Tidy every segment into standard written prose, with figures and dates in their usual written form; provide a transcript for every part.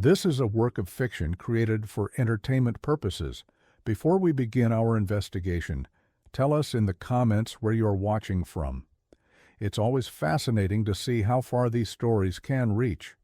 This is a work of fiction created for entertainment purposes. Before we begin our investigation, tell us in the comments where you are watching from. It's always fascinating to see how far these stories can reach.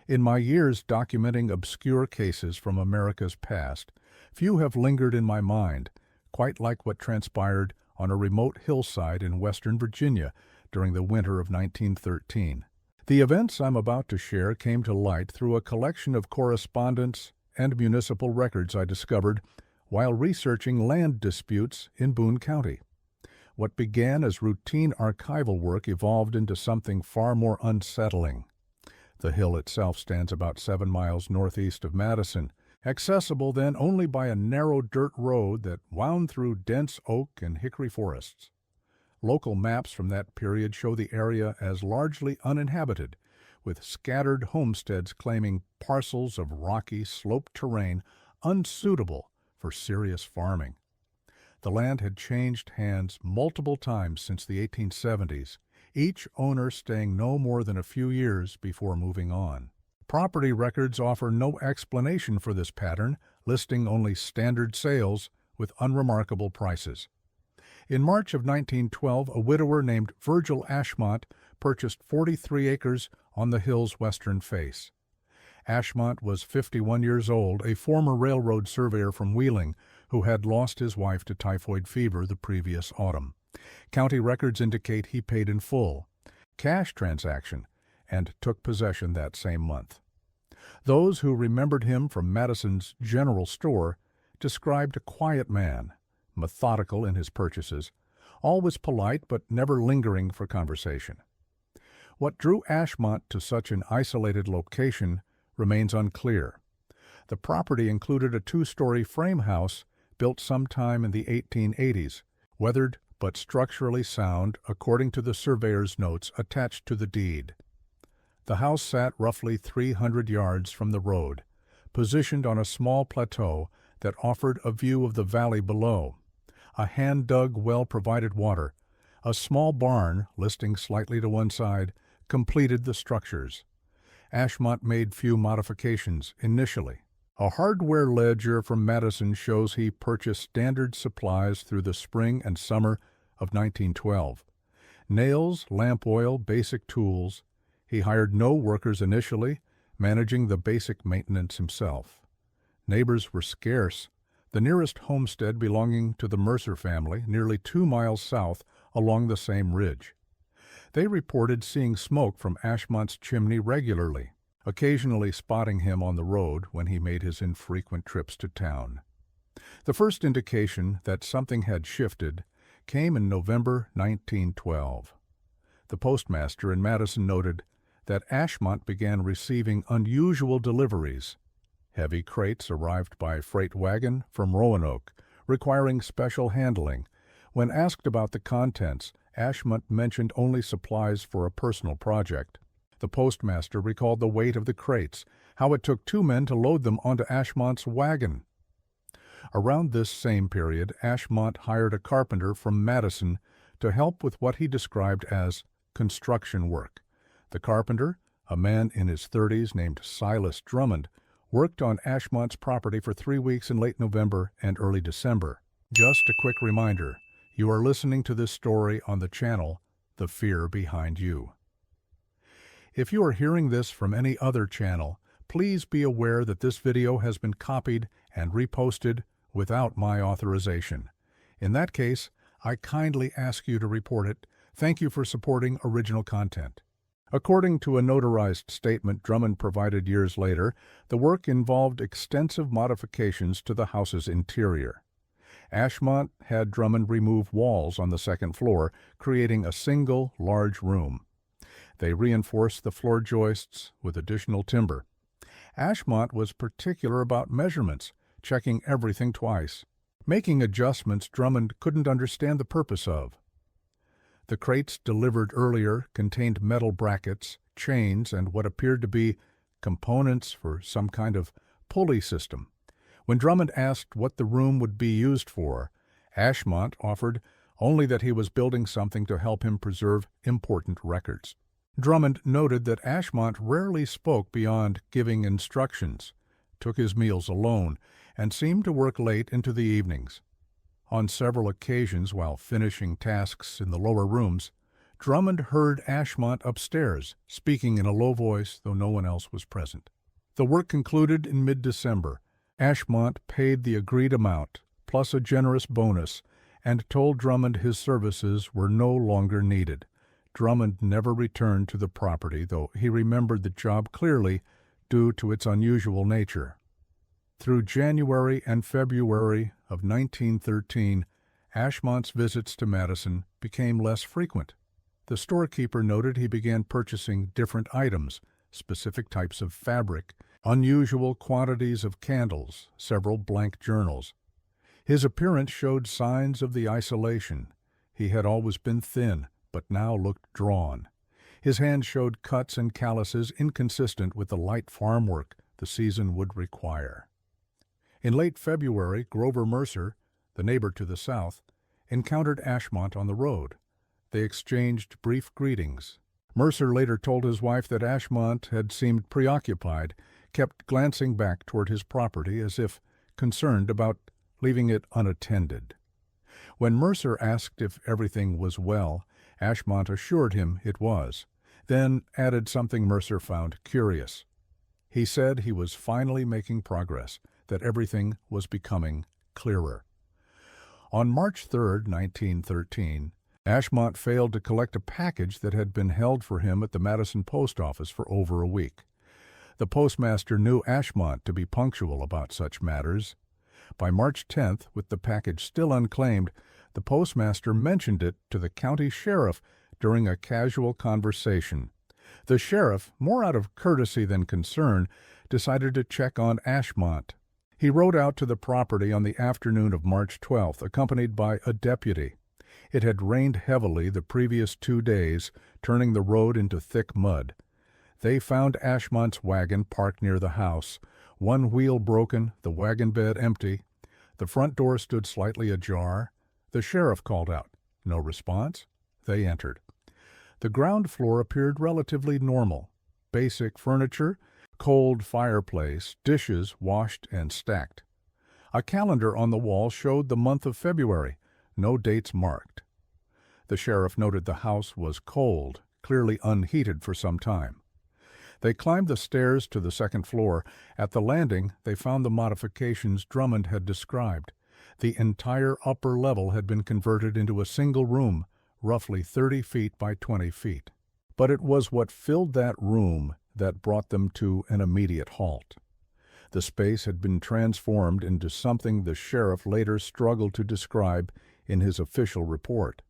In my years documenting obscure cases from America's past, few have lingered in my mind, quite like what transpired on a remote hillside in Western Virginia during the winter of 1913. The events I'm about to share came to light through a collection of correspondence and municipal records I discovered while researching land disputes in Boone County. What began as routine archival work evolved into something far more unsettling. The hill itself stands about 7 miles northeast of Madison, accessible then only by a narrow dirt road that wound through dense oak and hickory forests. Local maps from that period show the area as largely uninhabited, with scattered homesteads claiming parcels of rocky, sloped terrain unsuitable for serious farming. The land had changed hands multiple times since the 1870s, each owner staying no more than a few years before moving on. Property records offer no explanation for this pattern, listing only standard sales with unremarkable prices. In March of 1912, a widower named Virgil Ashmont purchased 43 acres on the hill's western face. Ashmont was 51 years old, a former railroad surveyor from Wheeling who had lost his wife to typhoid fever the previous autumn. County records indicate he paid in full, cash transaction, and took possession that same month. Those who remembered him from Madison's general store described a quiet man, methodical in his purchases, always polite but never lingering for conversation. What drew Ashmont to such an isolated location remains unclear. The property included a 2-story frame house built sometime in the 1880s, weathered but structurally sound according to the surveyor's notes attached to the deed. The house sat roughly 300 yards from the road, positioned on a small plateau that offered a view of the valley below. A hand-dug well provided water, a small barn listing slightly to one side, completed the structures. Ashmont made few modifications initially. A hardware ledger from Madison shows he purchased standard supplies through the spring and summer of 1912. Nails, lamp oil, basic tools. He hired no workers initially, managing the basic maintenance himself. Neighbors were scarce. The nearest homestead belonging to the Mercer family, nearly 2 miles south along the same ridge. They reported seeing smoke from Ashmont's chimney regularly, occasionally spotting him on the road when he made his infrequent trips to town. The first indication that something had shifted came in November 1912. The postmaster in Madison noted that Ashmont began receiving unusual deliveries. Heavy crates arrived by freight wagon from Roanoke, requiring special handling. When asked about the contents, Ashmont mentioned only supplies for a personal project. The postmaster recalled the weight of the crates, how it took 2 men to load them onto Ashmont's wagon. Around this same period, Ashmont hired a carpenter from Madison to help with what he described as construction work. The carpenter, a man in his 30s named Silas Drummond, worked on Ashmont's property for 3 weeks in late November and early December. Just a quick reminder, you are listening to this story on the channel, The Fear Behind You. If you are hearing this from any other channel, please be aware that this video has been copied and reposted without my authorization. In that case, I kindly ask you to report it. Thank you for supporting original content. According to a notarized statement Drummond provided years later, the work involved extensive modifications to the house's interior. Ashmont had Drummond remove walls on the second floor, creating a single, large room. They reinforced the floor joists with additional timber. Ashmont was particular about measurements, checking everything twice, making adjustments Drummond couldn't understand the purpose of. The crates delivered earlier contained metal brackets, chains, and what appeared to be components for some kind of pulley system. When Drummond asked what the room would be used for, Ashmont offered only that he was building something to help him preserve important records. Drummond noted that Ashmont rarely spoke beyond giving instructions, took his meals alone, and seemed to work late into the evenings. On several occasions, while finishing tasks in the lower rooms, Drummond heard Ashmont upstairs, speaking in a low voice, though no one else was present. The work concluded in mid-December. Ashmont paid the agreed amount, plus a generous bonus, and told Drummond his services were no longer needed. Drummond never returned to the property, though he remembered the job clearly due to its unusual nature. Through January and February of 1913, Ashmont's visits to Madison became less frequent. The storekeeper noted he began purchasing different items, specific types of fabric, unusual quantities of candles, several blank journals. His appearance showed signs of the isolation. He had always been thin, but now looked drawn. His hands showed cuts and calluses inconsistent with the light farm work the season would require. In late February, Grover Mercer, the neighbor to the south, encountered Ashmont on the road. They exchanged brief greetings. Mercer later told his wife that Ashmont had seemed preoccupied, kept glancing back toward his property as if concerned about leaving it unattended. When Mercer asked if everything was well, Ashmont assured him it was, then added something Mercer found curious. He said he was finally making progress, that everything was becoming clearer. On March 3, 1913, Ashmont failed to collect a package that had been held for him at the Madison post office for over a week. The postmaster knew Ashmont to be punctual about such matters. By March 10th, with the package still unclaimed, the postmaster mentioned it to the county sheriff during a casual conversation. The sheriff, more out of courtesy than concern, decided to check on Ashmont. He rode out to the property on the afternoon of March 12th, accompanied by a deputy. It had rained heavily the previous 2 days, turning the road into thick mud. They found Ashmont's wagon parked near the house, one wheel broken, the wagon bed empty. The front door stood slightly ajar. The sheriff called out. No response. They entered. The ground floor appeared relatively normal. Basic furniture, cold fireplace, dishes washed and stacked. A calendar on the wall showed the month of February, no dates marked. The sheriff noted the house was cold, clearly unheated for some time. They climbed the stairs to the second floor. At the landing, they found the modifications Drummond had described. The entire upper level had been converted into a single room, roughly 30 feet by 20 feet. But it was what filled that room that brought them to an immediate halt. The space had been transformed into something the sheriff later struggled to describe in his official report.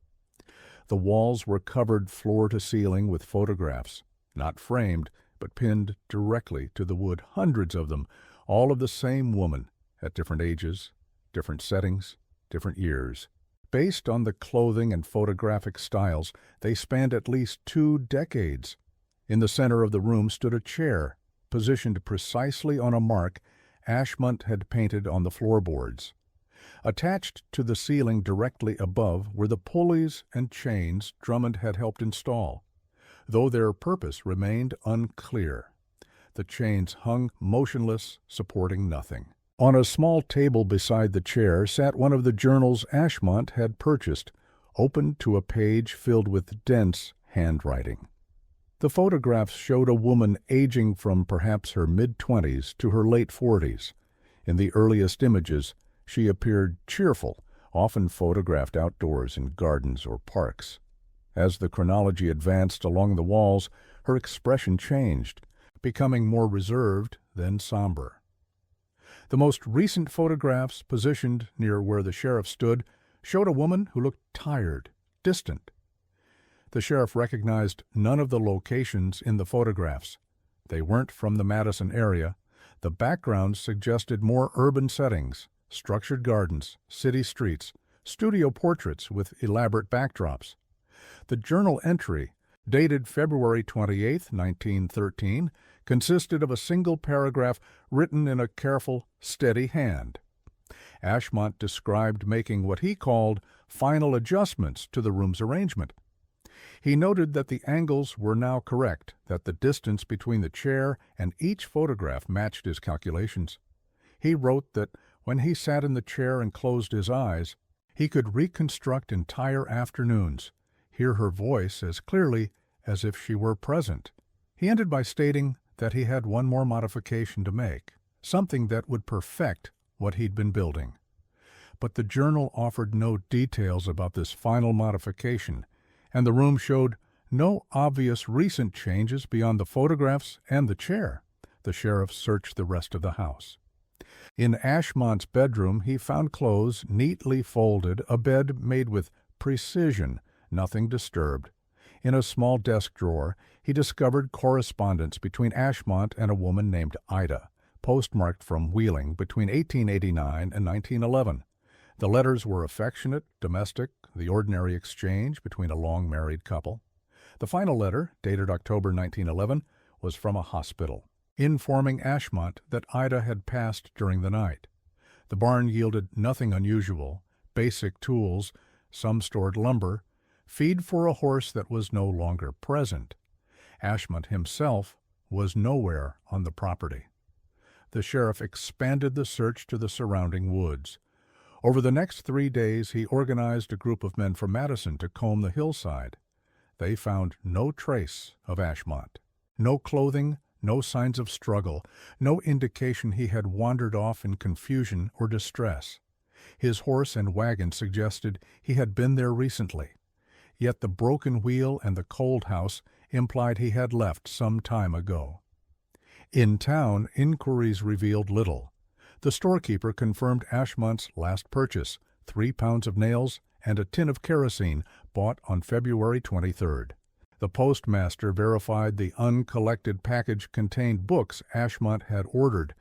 The walls were covered floor to ceiling with photographs, not framed, but pinned directly to the wood, hundreds of them, all of the same woman, at different ages, different settings, different years. Based on the clothing and photographic styles, they spanned at least 2 decades. In the center of the room stood a chair, positioned precisely on a mark Ashmont had painted on the floorboards. Attached to the ceiling directly above were the pulleys and chains Drummond had helped install, though their purpose remained unclear. The chains hung motionless, supporting nothing. On a small table beside the chair sat one of the journals Ashmont had purchased, open to a page filled with dense handwriting. The photographs showed a woman aging from perhaps her mid-20s to her late 40s. In the earliest images, she appeared cheerful, often photographed outdoors in gardens or parks. As the chronology advanced along the walls, her expression changed, becoming more reserved, then somber. The most recent photographs, positioned near where the sheriff stood, showed a woman who looked tired, distant. The sheriff recognized none of the locations in the photographs. They weren't from the Madison area. The backgrounds suggested more urban settings, structured gardens, city streets, studio portraits with elaborate backdrops. The journal entry, dated February 28, 1913, consisted of a single paragraph written in a careful, steady hand. Ashmont described making what he called final adjustments to the room's arrangement. He noted that the angles were now correct, that the distance between the chair and each photograph matched his calculations. He wrote that when he sat in the chair and closed his eyes, he could reconstruct entire afternoons, hear her voice as clearly as if she were present. He ended by stating that he had one more modification to make, something that would perfect what he'd been building. But the journal offered no details about this final modification, and the room showed no obvious recent changes beyond the photographs and the chair. The sheriff searched the rest of the house. In Ashmont's bedroom, he found clothes neatly folded, a bed made with precision, nothing disturbed. In a small desk drawer, he discovered correspondence between Ashmont and a woman named Ida, postmarked from Wheeling between 1889 and 1911. The letters were affectionate, domestic, the ordinary exchange between a long married couple. The final letter, dated October 1911, was from a hospital, informing Ashmont that Ida had passed during the night. The barn yielded nothing unusual: basic tools, some stored lumber, feed for a horse that was no longer present. Ashmont himself was nowhere on the property. The sheriff expanded the search to the surrounding woods. Over the next 3 days, he organized a group of men from Madison to comb the hillside. They found no trace of Ashmont. No clothing, no signs of struggle, no indication he had wandered off in confusion or distress. His horse and wagon suggested he had been there recently, yet the broken wheel and the cold house implied he had left some time ago. In town, inquiries revealed little. The storekeeper confirmed Ashmont's last purchase, 3 pounds of nails and a tin of kerosene, bought on February 23rd. The postmaster verified the uncollected package contained books Ashmont had ordered,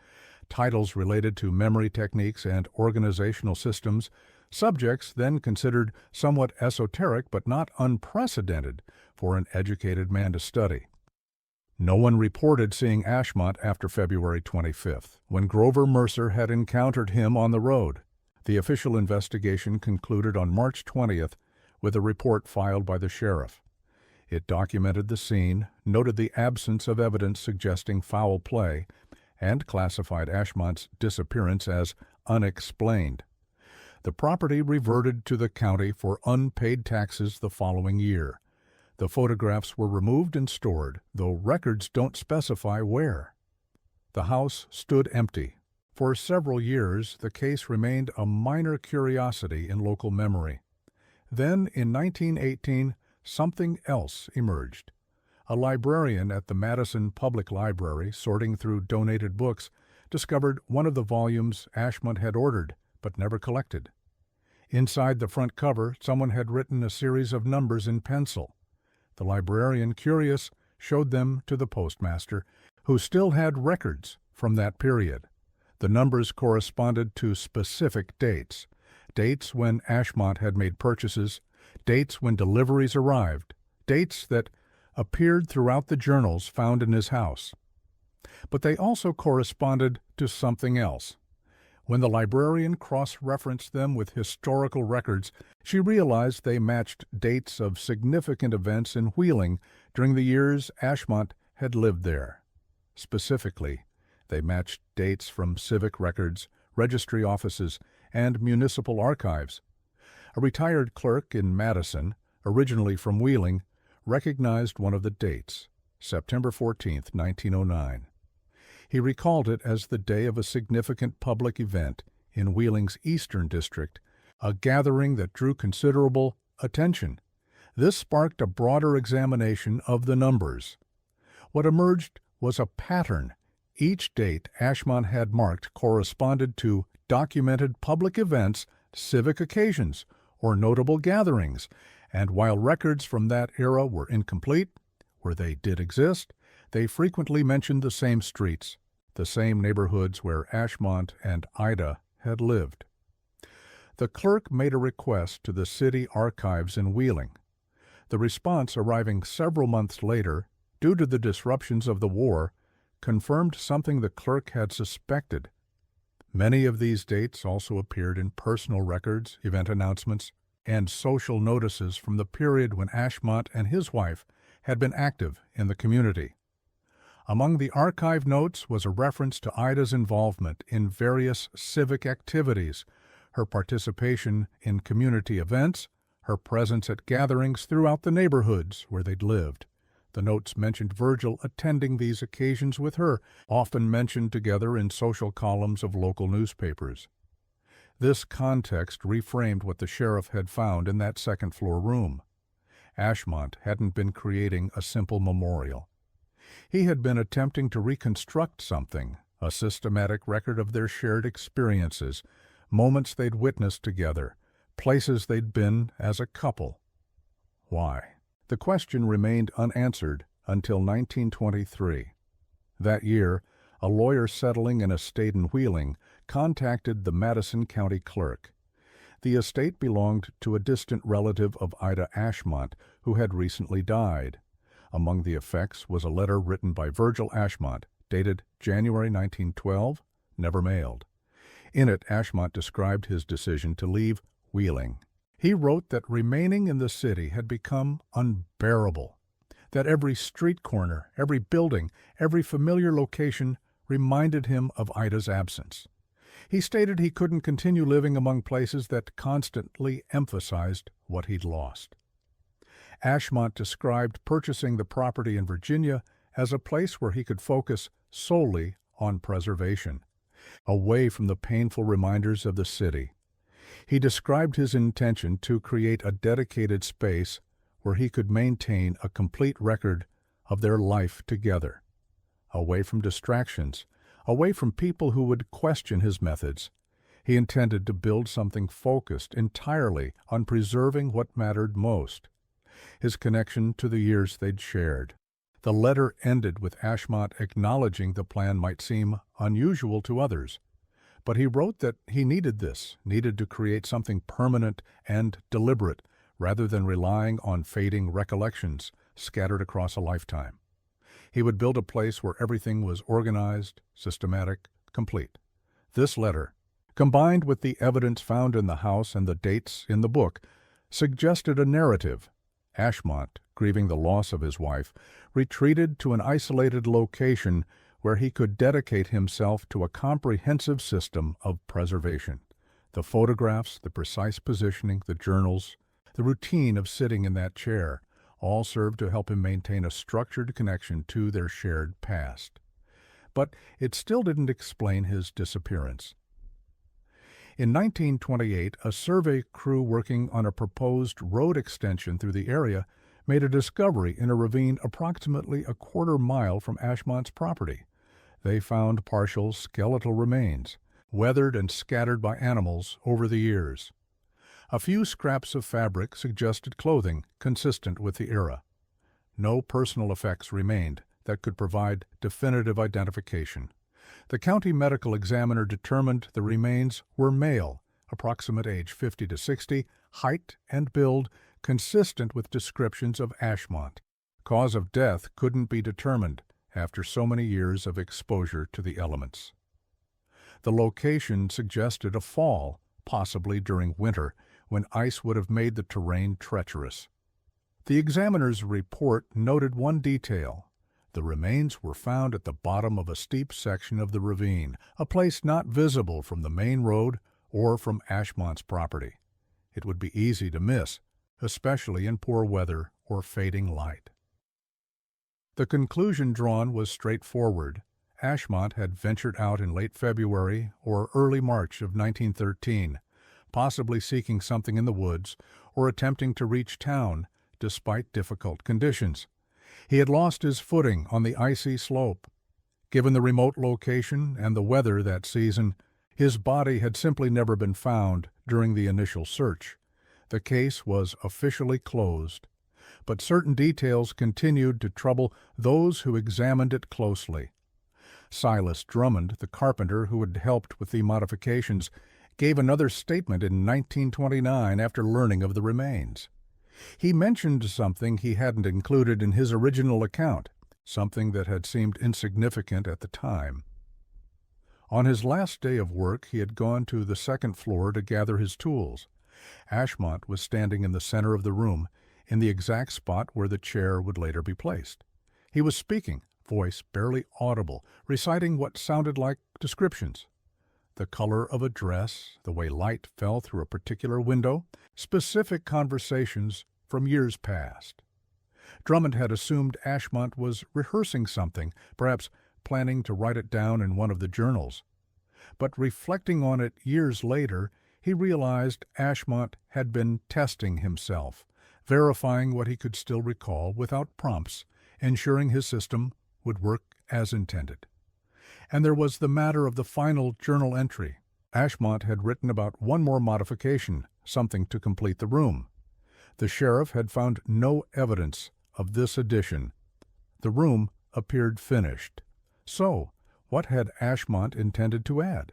titles related to memory techniques and organizational systems, subjects then considered somewhat esoteric but not unprecedented for an educated man to study. No one reported seeing Ashmont after February 25th, when Grover Mercer had encountered him on the road. The official investigation concluded on March 20th with a report filed by the sheriff. It documented the scene, noted the absence of evidence suggesting foul play, and classified Ashmont's disappearance as unexplained. The property reverted to the county for unpaid taxes the following year. The photographs were removed and stored, though records don't specify where. The house stood empty. For several years, the case remained a minor curiosity in local memory. Then, in 1918, something else emerged. A librarian at the Madison Public Library, sorting through donated books, discovered one of the volumes Ashmont had ordered but never collected. Inside the front cover, someone had written a series of numbers in pencil. The librarian, curious, showed them to the postmaster, who still had records from that period. The numbers corresponded to specific dates: dates when Ashmont had made purchases, dates when deliveries arrived, dates that appeared throughout the journals found in his house. But they also corresponded to something else. When the librarian cross-referenced them with historical records, she realized they matched dates of significant events in Wheeling during the years Ashmont had lived there. Specifically, they matched dates from civic records, registry offices, and municipal archives. A retired clerk in Madison, originally from Wheeling, recognized one of the dates, September 14, 1909. He recalled it as the day of a significant public event in Wheeling's Eastern District, a gathering that drew considerable attention. This sparked a broader examination of the numbers. What emerged was a pattern. Each date Ashmont had marked corresponded to documented public events, civic occasions, or notable gatherings, and while records from that era were incomplete, where they did exist, they frequently mentioned the same streets, the same neighborhoods where Ashmont and Ida had lived. The clerk made a request to the city archives in Wheeling. The response, arriving several months later, due to the disruptions of the war, confirmed something the clerk had suspected. Many of these dates also appeared in personal records, event announcements, and social notices from the period when Ashmont and his wife had been active in the community. Among the archive notes was a reference to Ida's involvement in various civic activities, her participation in community events, her presence at gatherings throughout the neighborhoods where they'd lived. The notes mentioned Virgil attending these occasions with her, often mentioned together in social columns of local newspapers. This context reframed what the sheriff had found in that second-floor room. Ashmont hadn't been creating a simple memorial. He had been attempting to reconstruct something, a systematic record of their shared experiences, moments they'd witnessed together, places they'd been as a couple. Why? The question remained unanswered until 1923. That year, a lawyer settling an estate in Wheeling contacted the Madison County clerk. The estate belonged to a distant relative of Ida Ashmont, who had recently died. Among the effects was a letter written by Virgil Ashmont, dated January 1912, never mailed. In it, Ashmont described his decision to leave Wheeling. He wrote that remaining in the city had become unbearable, that every street corner, every building, every familiar location reminded him of Ida's absence. He stated he couldn't continue living among places that constantly emphasized what he'd lost. Ashmont described purchasing the property in Virginia as a place where he could focus solely on preservation, away from the painful reminders of the city. He described his intention to create a dedicated space where he could maintain a complete record of their life together, away from distractions, away from people who would question his methods. He intended to build something focused entirely on preserving what mattered most, his connection to the years they'd shared. The letter ended with Ashmont acknowledging the plan might seem unusual to others, but he wrote that he needed to create something permanent and deliberate, rather than relying on fading recollections scattered across a lifetime. He would build a place where everything was organized, systematic, complete. This letter, combined with the evidence found in the house and the dates in the book, suggested a narrative. Ashmont, grieving the loss of his wife, retreated to an isolated location where he could dedicate himself to a comprehensive system of preservation. The photographs, the precise positioning, the journals, the routine of sitting in that chair, all served to help him maintain a structured connection to their shared past. But it still didn't explain his disappearance. In 1928, a survey crew working on a proposed road extension through the area made a discovery in a ravine approximately a quarter-mile from Ashmont's property. They found partial skeletal remains, weathered and scattered by animals over the years. A few scraps of fabric suggested clothing consistent with the era. No personal effects remained that could provide definitive identification. The county medical examiner determined the remains were male, approximate age 50 to 60, height and build consistent with descriptions of Ashmont. Cause of death couldn't be determined after so many years of exposure to the elements. The location suggested a fall, possibly during winter, when ice would have made the terrain treacherous. The examiner's report noted one detail. The remains were found at the bottom of a steep section of the ravine, a place not visible from the main road or from Ashmont's property. It would be easy to miss, especially in poor weather or fading light. The conclusion drawn was straightforward. Ashmont had ventured out in late February or early March of 1913, possibly seeking something in the woods or attempting to reach town despite difficult conditions. He had lost his footing on the icy slope. Given the remote location and the weather that season, his body had simply never been found during the initial search. The case was officially closed, but certain details continued to trouble those who examined it closely. Silas Drummond, the carpenter who had helped with the modifications, gave another statement in 1929 after learning of the remains. He mentioned something he hadn't included in his original account, something that had seemed insignificant at the time. On his last day of work, he had gone to the second floor to gather his tools. Ashmont was standing in the center of the room, in the exact spot where the chair would later be placed. He was speaking, voice barely audible, reciting what sounded like descriptions. The color of a dress, the way light fell through a particular window, specific conversations from years past. Drummond had assumed Ashmont was rehearsing something, perhaps planning to write it down in one of the journals. But reflecting on it years later, he realized Ashmont had been testing himself, verifying what he could still recall without prompts, ensuring his system would work as intended. And there was the matter of the final journal entry. Ashmont had written about one more modification, something to complete the room. The sheriff had found no evidence of this addition. The room appeared finished. So, what had Ashmont intended to add?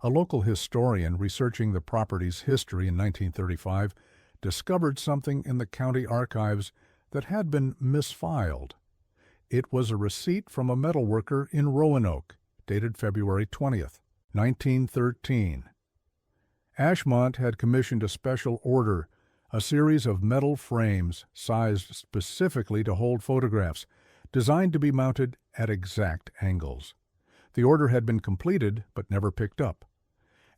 A local historian researching the property's history in 1935 discovered something in the county archives that had been misfiled. It was a receipt from a metalworker in Roanoke, dated February 20th, 1913. Ashmont had commissioned a special order, a series of metal frames sized specifically to hold photographs, designed to be mounted at exact angles. The order had been completed but never picked up.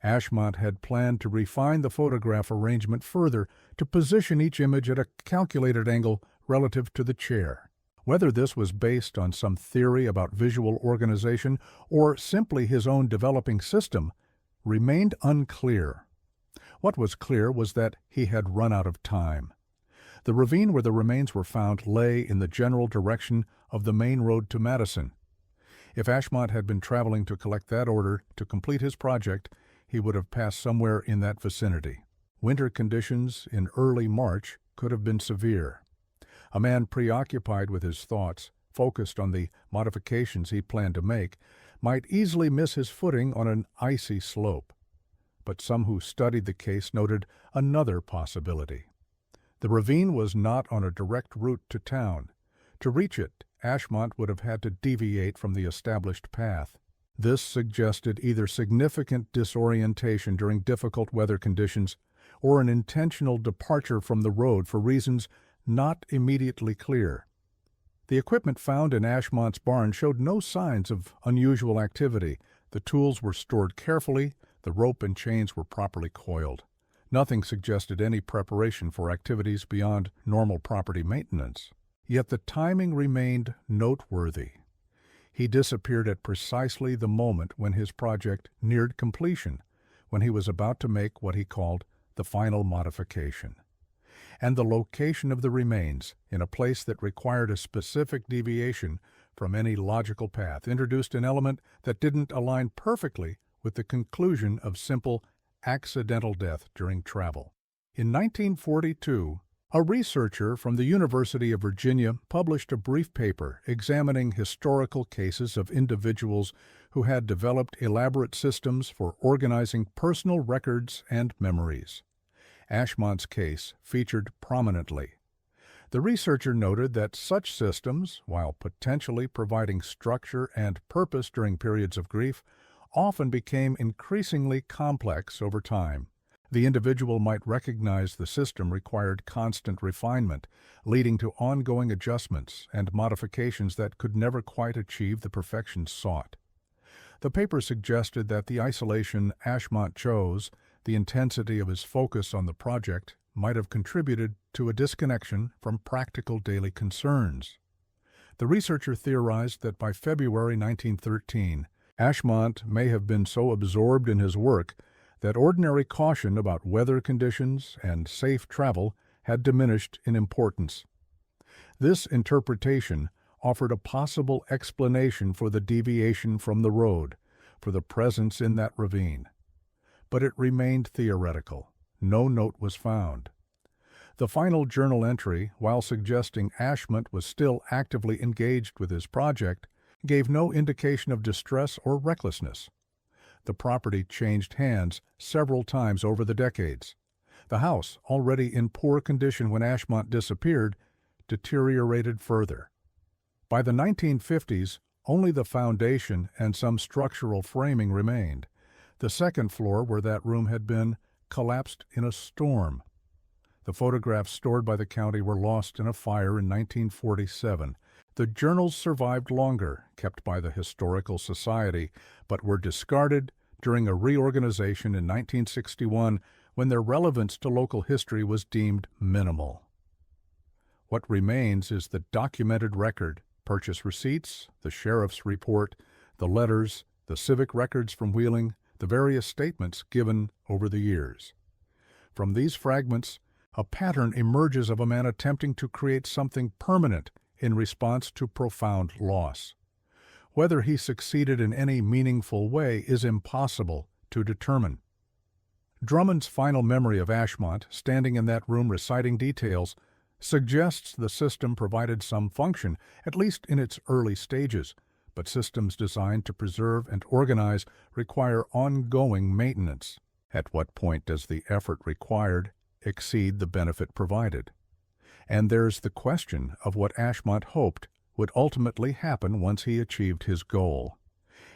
Ashmont had planned to refine the photograph arrangement further to position each image at a calculated angle relative to the chair. Whether this was based on some theory about visual organization or simply his own developing system remained unclear. What was clear was that he had run out of time. The ravine where the remains were found lay in the general direction of the main road to Madison. If Ashmont had been traveling to collect that order to complete his project, he would have passed somewhere in that vicinity. Winter conditions in early March could have been severe. A man preoccupied with his thoughts, focused on the modifications he planned to make, might easily miss his footing on an icy slope. But some who studied the case noted another possibility. The ravine was not on a direct route to town. To reach it, Ashmont would have had to deviate from the established path. This suggested either significant disorientation during difficult weather conditions or an intentional departure from the road for reasons not immediately clear. The equipment found in Ashmont's barn showed no signs of unusual activity. The tools were stored carefully, the rope and chains were properly coiled. Nothing suggested any preparation for activities beyond normal property maintenance. Yet the timing remained noteworthy. He disappeared at precisely the moment when his project neared completion, when he was about to make what he called the final modification. And the location of the remains, in a place that required a specific deviation from any logical path, introduced an element that didn't align perfectly with the conclusion of simple accidental death during travel. In 1942, a researcher from the University of Virginia published a brief paper examining historical cases of individuals who had developed elaborate systems for organizing personal records and memories. Ashmont's case featured prominently. The researcher noted that such systems, while potentially providing structure and purpose during periods of grief, often became increasingly complex over time. The individual might recognize the system required constant refinement, leading to ongoing adjustments and modifications that could never quite achieve the perfection sought. The paper suggested that the isolation Ashmont chose, the intensity of his focus on the project, might have contributed to a disconnection from practical daily concerns. The researcher theorized that by February 1913, Ashmont may have been so absorbed in his work that ordinary caution about weather conditions and safe travel had diminished in importance. This interpretation offered a possible explanation for the deviation from the road, for the presence in that ravine. But it remained theoretical. No note was found. The final journal entry, while suggesting Ashmont was still actively engaged with his project, gave no indication of distress or recklessness. The property changed hands several times over the decades. The house, already in poor condition when Ashmont disappeared, deteriorated further. By the 1950s, only the foundation and some structural framing remained. The second floor, where that room had been, collapsed in a storm. The photographs stored by the county were lost in a fire in 1947. The journals survived longer, kept by the Historical Society, but were discarded during a reorganization in 1961 when their relevance to local history was deemed minimal. What remains is the documented record, purchase receipts, the sheriff's report, the letters, the civic records from Wheeling, the various statements given over the years. From these fragments, a pattern emerges of a man attempting to create something permanent in response to profound loss. Whether he succeeded in any meaningful way is impossible to determine. Drummond's final memory of Ashmont, standing in that room reciting details, suggests the system provided some function, at least in its early stages, but systems designed to preserve and organize require ongoing maintenance. At what point does the effort required exceed the benefit provided? And there's the question of what Ashmont hoped would ultimately happen once he achieved his goal.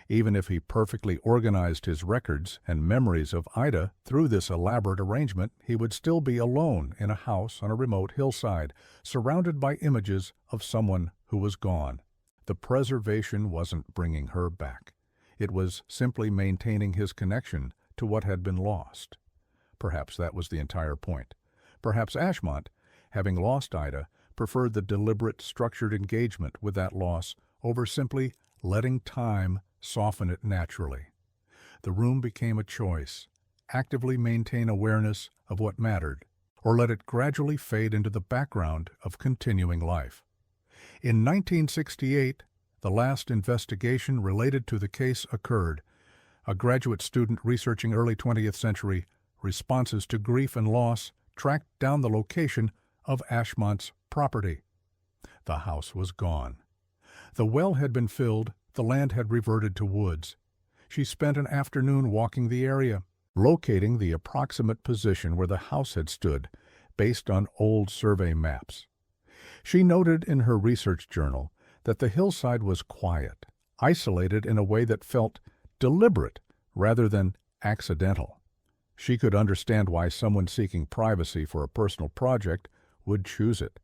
Even if he perfectly organized his records and memories of Ida through this elaborate arrangement, he would still be alone in a house on a remote hillside, surrounded by images of someone who was gone. The preservation wasn't bringing her back. It was simply maintaining his connection to what had been lost. Perhaps that was the entire point. Perhaps Ashmont, having lost Ida, preferred the deliberate, structured engagement with that loss over simply letting time soften it naturally. The room became a choice: actively maintain awareness of what mattered, or let it gradually fade into the background of continuing life. In 1968, the last investigation related to the case occurred. A graduate student researching early 20th century responses to grief and loss tracked down the location of Ashmont's property. The house was gone. The well had been filled, the land had reverted to woods. She spent an afternoon walking the area, locating the approximate position where the house had stood, based on old survey maps. She noted in her research journal that the hillside was quiet, isolated in a way that felt deliberate rather than accidental. She could understand why someone seeking privacy for a personal project would choose it.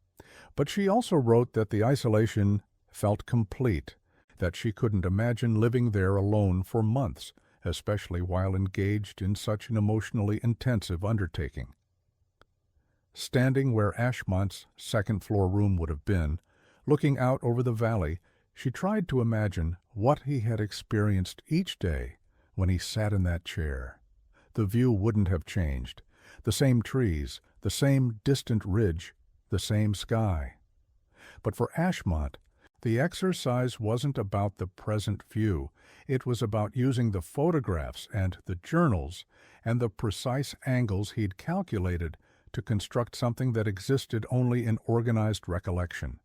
But she also wrote that the isolation felt complete, that she couldn't imagine living there alone for months, especially while engaged in such an emotionally intensive undertaking. Standing where Ashmont's second-floor room would have been, looking out over the valley, she tried to imagine what he had experienced each day when he sat in that chair. The view wouldn't have changed. The same trees, the same distant ridge, the same sky. But for Ashmont, the exercise wasn't about the present view. It was about using the photographs and the journals and the precise angles he'd calculated to construct something that existed only in organized recollection.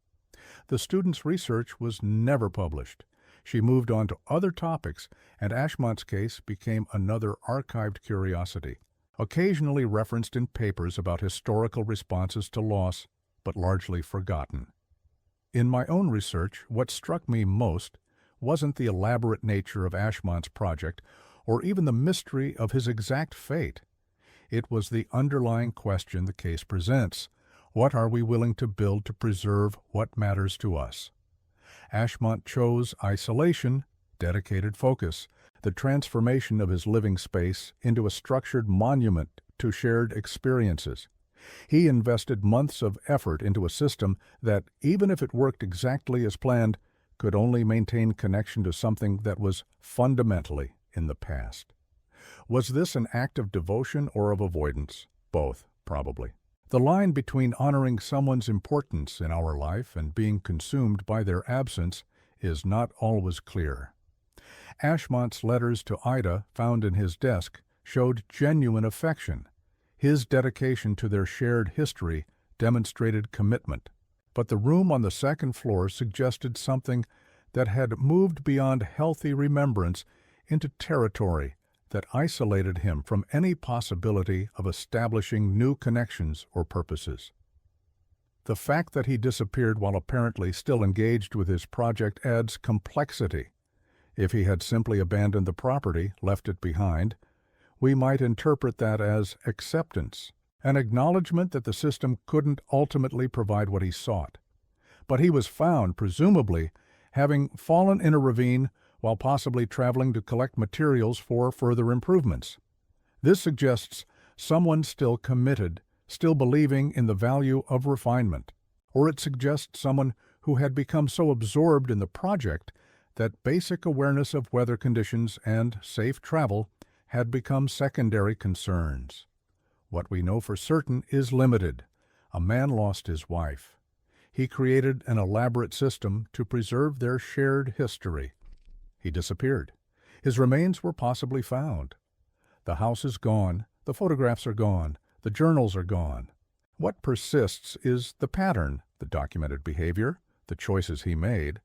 The student's research was never published. She moved on to other topics, and Ashmont's case became another archived curiosity, occasionally referenced in papers about historical responses to loss, but largely forgotten. In my own research, what struck me most wasn't the elaborate nature of Ashmont's project, or even the mystery of his exact fate. It was the underlying question the case presents: what are we willing to build to preserve what matters to us? Ashmont chose isolation, dedicated focus, the transformation of his living space into a structured monument to shared experiences. He invested months of effort into a system that, even if it worked exactly as planned, could only maintain connection to something that was fundamentally in the past. Was this an act of devotion or of avoidance? Both, probably. The line between honoring someone's importance in our life and being consumed by their absence is not always clear. Ashmont's letters to Ida, found in his desk, showed genuine affection. His dedication to their shared history demonstrated commitment. But the room on the second floor suggested something that had moved beyond healthy remembrance into territory that isolated him from any possibility of establishing new connections or purposes. The fact that he disappeared while apparently still engaged with his project adds complexity. If he had simply abandoned the property, left it behind, We might interpret that as acceptance, an acknowledgement that the system couldn't ultimately provide what he sought. But he was found, presumably, having fallen in a ravine while possibly traveling to collect materials for further improvements. This suggests someone still committed, still believing in the value of refinement, or it suggests someone who had become so absorbed in the project that basic awareness of weather conditions and safe travel had become secondary concerns. What we know for certain is limited. A man lost his wife. He created an elaborate system to preserve their shared history. He disappeared. His remains were possibly found. The house is gone, the photographs are gone, the journals are gone. What persists is the pattern, the documented behavior, the choices he made,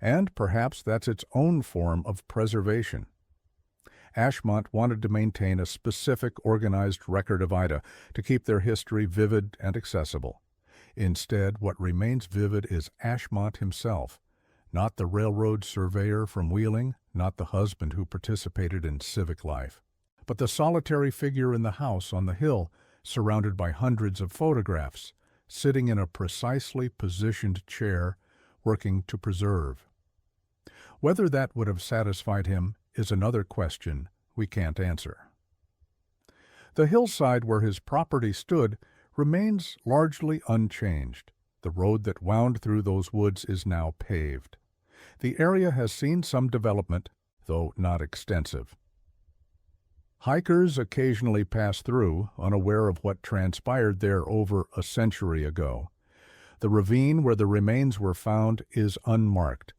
and perhaps that's its own form of preservation. Ashmont wanted to maintain a specific organized record of Ida to keep their history vivid and accessible. Instead, what remains vivid is Ashmont himself, not the railroad surveyor from Wheeling, not the husband who participated in civic life, but the solitary figure in the house on the hill, surrounded by hundreds of photographs, sitting in a precisely positioned chair, working to preserve. Whether that would have satisfied him is another question we can't answer. The hillside where his property stood remains largely unchanged. The road that wound through those woods is now paved. The area has seen some development, though not extensive. Hikers occasionally pass through, unaware of what transpired there over a century ago. The ravine where the remains were found is unmarked.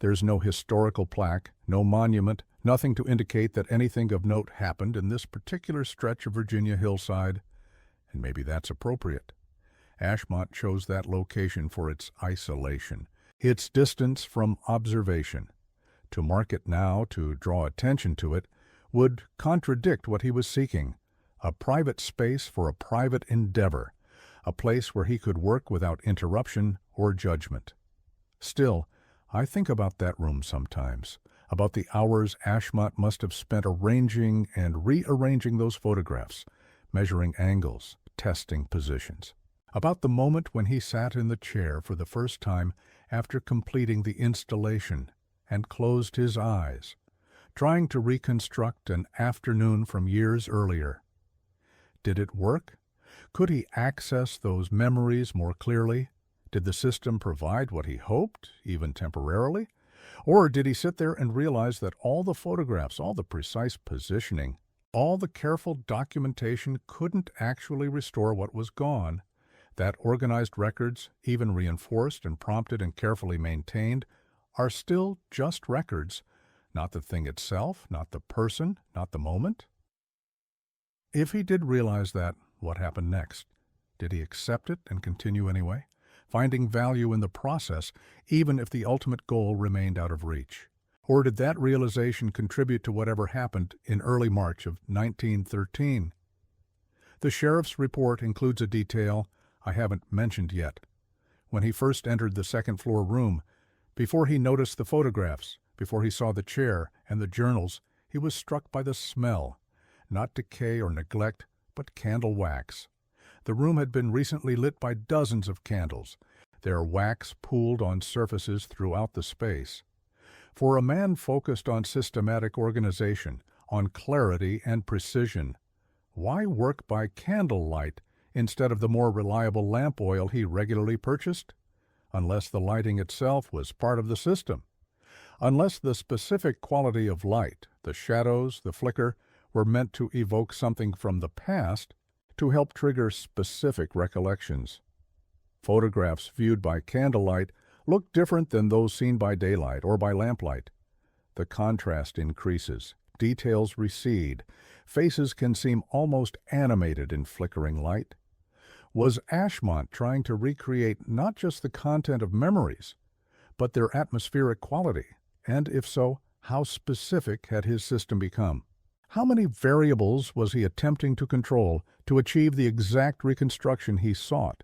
There's no historical plaque, no monument, nothing to indicate that anything of note happened in this particular stretch of Virginia hillside, and maybe that's appropriate. Ashmont chose that location for its isolation, its distance from observation. To mark it now, to draw attention to it, would contradict what he was seeking, a private space for a private endeavor, a place where he could work without interruption or judgment. Still, I think about that room sometimes, about the hours Ashmont must have spent arranging and rearranging those photographs, measuring angles, testing positions, about the moment when he sat in the chair for the first time after completing the installation and closed his eyes, trying to reconstruct an afternoon from years earlier. Did it work? Could he access those memories more clearly? Did the system provide what he hoped, even temporarily? Or did he sit there and realize that all the photographs, all the precise positioning, all the careful documentation couldn't actually restore what was gone, that organized records, even reinforced and prompted and carefully maintained, are still just records, not the thing itself, not the person, not the moment? If he did realize that, what happened next? Did he accept it and continue anyway, finding value in the process, even if the ultimate goal remained out of reach? Or did that realization contribute to whatever happened in early March of 1913? The sheriff's report includes a detail I haven't mentioned yet. When he first entered the second-floor room, before he noticed the photographs, before he saw the chair and the journals, he was struck by the smell, not decay or neglect, but candle wax. The room had been recently lit by dozens of candles, their wax pooled on surfaces throughout the space. For a man focused on systematic organization, on clarity and precision, why work by candlelight instead of the more reliable lamp oil he regularly purchased? Unless the lighting itself was part of the system. Unless the specific quality of light, the shadows, the flicker, were meant to evoke something from the past, to help trigger specific recollections. Photographs viewed by candlelight look different than those seen by daylight or by lamplight. The contrast increases, details recede, faces can seem almost animated in flickering light. Was Ashmont trying to recreate not just the content of memories, but their atmospheric quality? And if so, how specific had his system become? How many variables was he attempting to control to achieve the exact reconstruction he sought?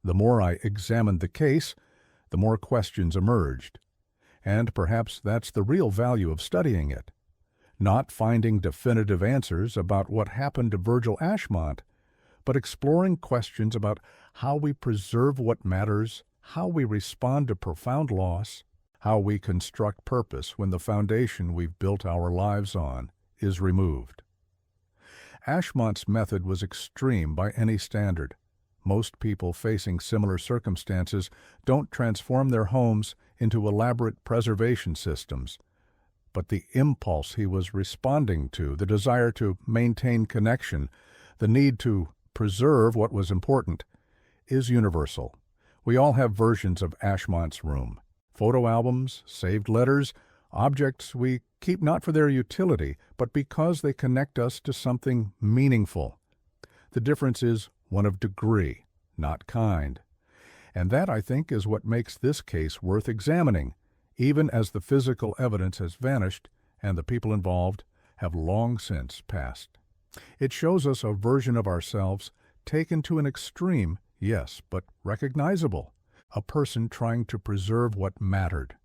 The more I examined the case, the more questions emerged. And perhaps that's the real value of studying it. not finding definitive answers about what happened to Virgil Ashmont, but exploring questions about how we preserve what matters, how we respond to profound loss, how we construct purpose when the foundation we've built our lives on is removed. Ashmont's method was extreme by any standard. Most people facing similar circumstances don't transform their homes into elaborate preservation systems. But the impulse he was responding to, the desire to maintain connection, the need to preserve what was important, is universal. We all have versions of Ashmont's room. Photo albums, saved letters, objects we keep not for their utility, but because they connect us to something meaningful. The difference is one of degree, not kind. And that, I think, is what makes this case worth examining, even as the physical evidence has vanished and the people involved have long since passed. It shows us a version of ourselves taken to an extreme, yes, but recognizable. A person trying to preserve what mattered.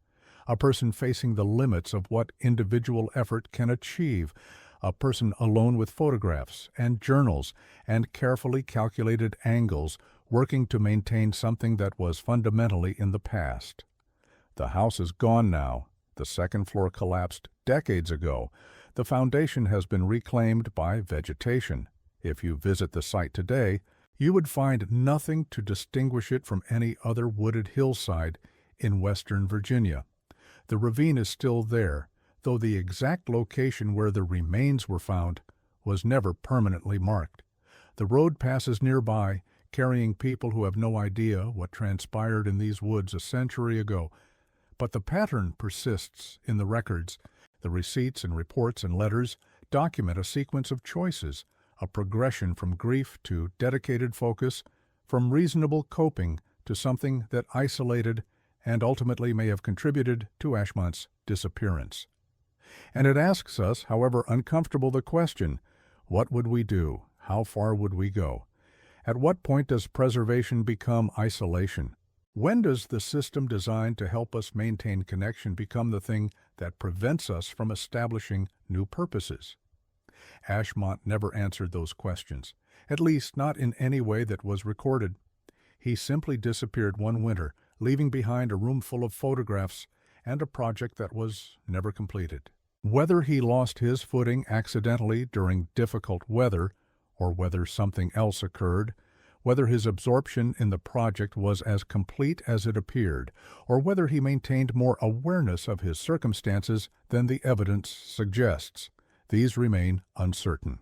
A person facing the limits of what individual effort can achieve. A person alone with photographs and journals and carefully calculated angles, working to maintain something that was fundamentally in the past. The house is gone now. The second floor collapsed decades ago. The foundation has been reclaimed by vegetation. If you visit the site today, you would find nothing to distinguish it from any other wooded hillside in western Virginia. The ravine is still there, though the exact location where the remains were found was never permanently marked. The road passes nearby, carrying people who have no idea what transpired in these woods a century ago. But the pattern persists in the records. The receipts and reports and letters document a sequence of choices, a progression from grief to dedicated focus, from reasonable coping to something that isolated and ultimately may have contributed to Ashmont's disappearance. And it asks us, however uncomfortable the question, what would we do? How far would we go? At what point does preservation become isolation? When does the system designed to help us maintain connection become the thing that prevents us from establishing new purposes? Ashmont never answered those questions, at least not in any way that was recorded. He simply disappeared one winter, leaving behind a room full of photographs and a project that was never completed. Whether he lost his footing accidentally during difficult weather, or whether something else occurred, whether his absorption in the project was as complete as it appeared, or whether he maintained more awareness of his circumstances than the evidence suggests, these remain uncertain.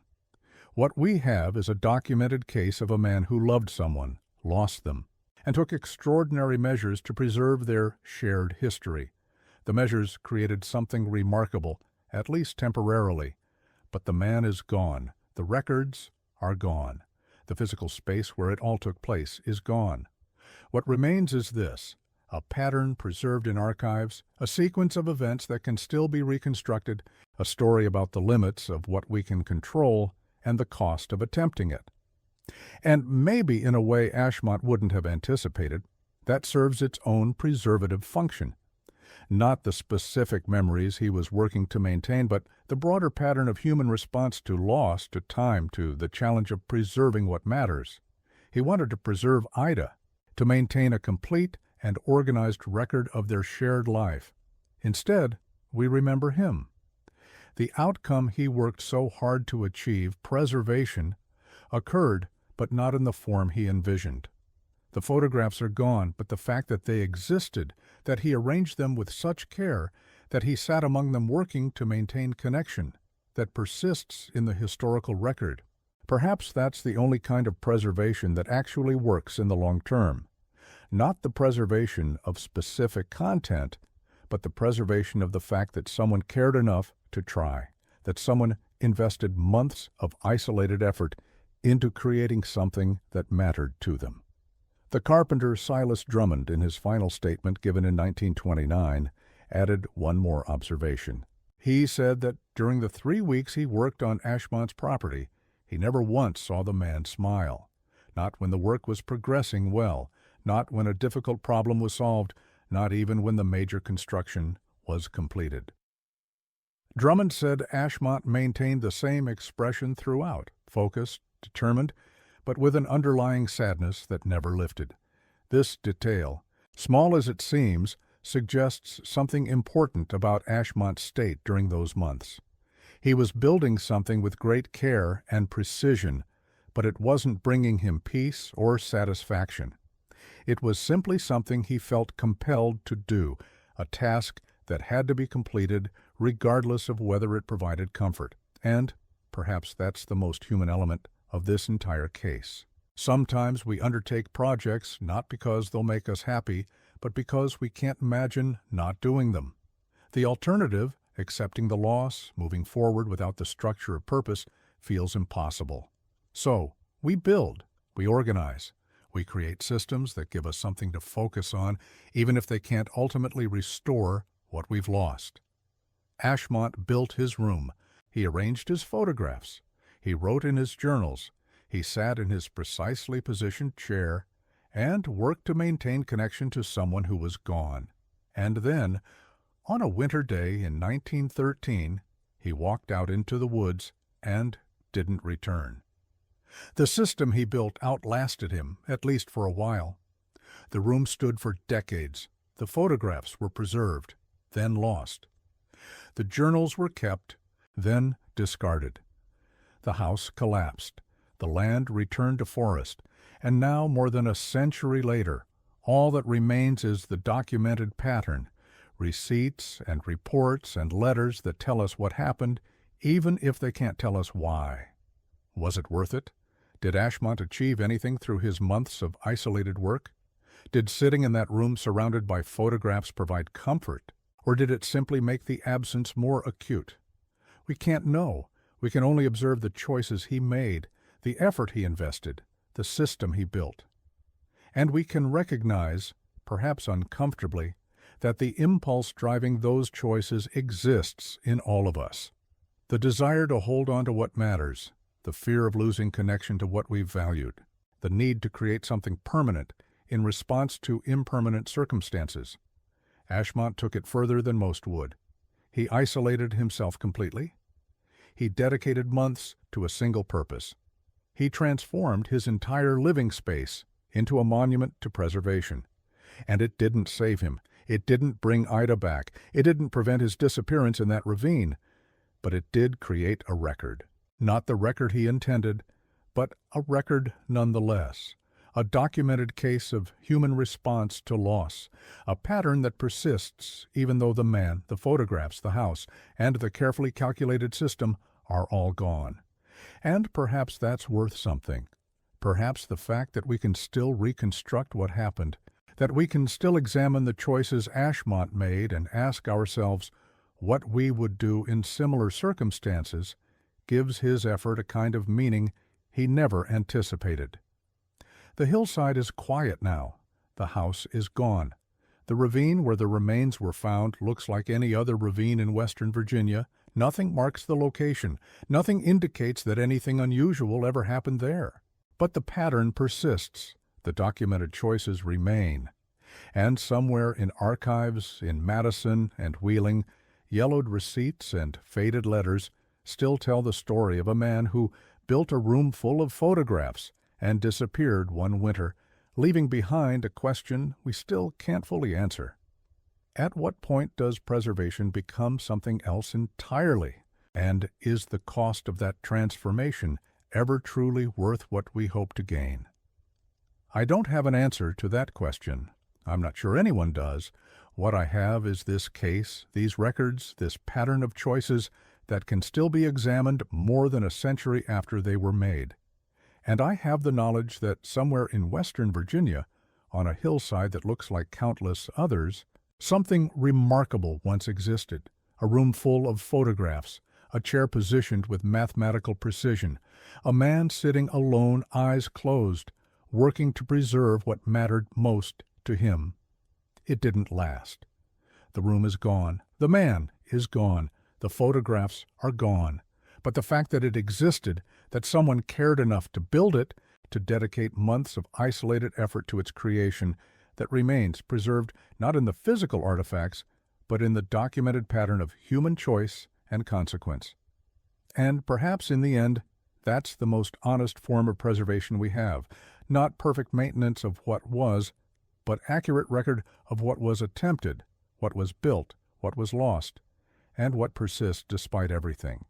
What we have is a documented case of a man who loved someone, lost them, and took extraordinary measures to preserve their shared history. The measures created something remarkable, at least temporarily. But the man is gone. The records are gone. The physical space where it all took place is gone. What remains is this: a pattern preserved in archives, a sequence of events that can still be reconstructed, a story about the limits of what we can control and the cost of attempting it. And maybe in a way Ashmont wouldn't have anticipated, that serves its own preservative function. Not the specific memories he was working to maintain, but the broader pattern of human response to loss, to time, to the challenge of preserving what matters. He wanted to preserve Ida, to maintain a complete and organized record of their shared life. Instead, we remember him. The outcome he worked so hard to achieve, preservation, occurred, but not in the form he envisioned. The photographs are gone, but the fact that they existed, that he arranged them with such care, that he sat among them working to maintain connection, that persists in the historical record. Perhaps that's the only kind of preservation that actually works in the long term. Not the preservation of specific content, but the preservation of the fact that someone cared enough to try, that someone invested months of isolated effort into creating something that mattered to them. The carpenter Silas Drummond, in his final statement given in 1929, added one more observation. He said that during the 3 weeks he worked on Ashmont's property, he never once saw the man smile. Not when the work was progressing well, not when a difficult problem was solved, not even when the major construction was completed. Drummond said Ashmont maintained the same expression throughout, focused, determined, but with an underlying sadness that never lifted. This detail, small as it seems, suggests something important about Ashmont's state during those months. He was building something with great care and precision, but it wasn't bringing him peace or satisfaction. It was simply something he felt compelled to do, a task that had to be completed regardless of whether it provided comfort. And perhaps that's the most human element of this entire case. Sometimes we undertake projects not because they'll make us happy, but because we can't imagine not doing them. The alternative, accepting the loss, moving forward without the structure of purpose, feels impossible. So, we build, we organize, we create systems that give us something to focus on, even if they can't ultimately restore what we've lost. Ashmont built his room. He arranged his photographs. He wrote in his journals. He sat in his precisely positioned chair and worked to maintain connection to someone who was gone. And then, on a winter day in 1913, he walked out into the woods and didn't return. The system he built outlasted him, at least for a while. The room stood for decades. The photographs were preserved, then lost. The journals were kept, then discarded. The house collapsed. The land returned to forest, and now, more than a century later, all that remains is the documented pattern, receipts and reports and letters that tell us what happened, even if they can't tell us why. Was it worth it? Did Ashmont achieve anything through his months of isolated work? Did sitting in that room surrounded by photographs provide comfort, or did it simply make the absence more acute? We can't know. We can only observe the choices he made, the effort he invested, the system he built. And we can recognize, perhaps uncomfortably, that the impulse driving those choices exists in all of us. The desire to hold on to what matters, the fear of losing connection to what we've valued, the need to create something permanent in response to impermanent circumstances. Ashmont took it further than most would. He isolated himself completely. He dedicated months to a single purpose. He transformed his entire living space into a monument to preservation. And it didn't save him. It didn't bring Ida back. It didn't prevent his disappearance in that ravine. But it did create a record. Not the record he intended, but a record nonetheless. A documented case of human response to loss. A pattern that persists even though the man, the photographs, the house, and the carefully calculated system are all gone. And perhaps that's worth something. Perhaps the fact that we can still reconstruct what happened, that we can still examine the choices Ashmont made and ask ourselves what we would do in similar circumstances, gives his effort a kind of meaning he never anticipated. The hillside is quiet now. The house is gone. The ravine where the remains were found looks like any other ravine in western Virginia. Nothing marks the location. Nothing indicates that anything unusual ever happened there. But the pattern persists. The documented choices remain. And somewhere in archives, in Madison and Wheeling, yellowed receipts and faded letters still tell the story of a man who built a room full of photographs and disappeared one winter, leaving behind a question we still can't fully answer. At what point does preservation become something else entirely? And is the cost of that transformation ever truly worth what we hope to gain? I don't have an answer to that question. I'm not sure anyone does. What I have is this case, these records, this pattern of choices that can still be examined more than a century after they were made. And I have the knowledge that somewhere in western Virginia, on a hillside that looks like countless others, something remarkable once existed, a room full of photographs, a chair positioned with mathematical precision, a man sitting alone, eyes closed, working to preserve what mattered most to him. It didn't last. The room is gone. The man is gone. The photographs are gone. But the fact that it existed, that someone cared enough to build it, to dedicate months of isolated effort to its creation, that remains preserved not in the physical artifacts, but in the documented pattern of human choice and consequence. And perhaps in the end, that's the most honest form of preservation we have. Not perfect maintenance of what was, but accurate record of what was attempted, what was built, what was lost, and what persists despite everything.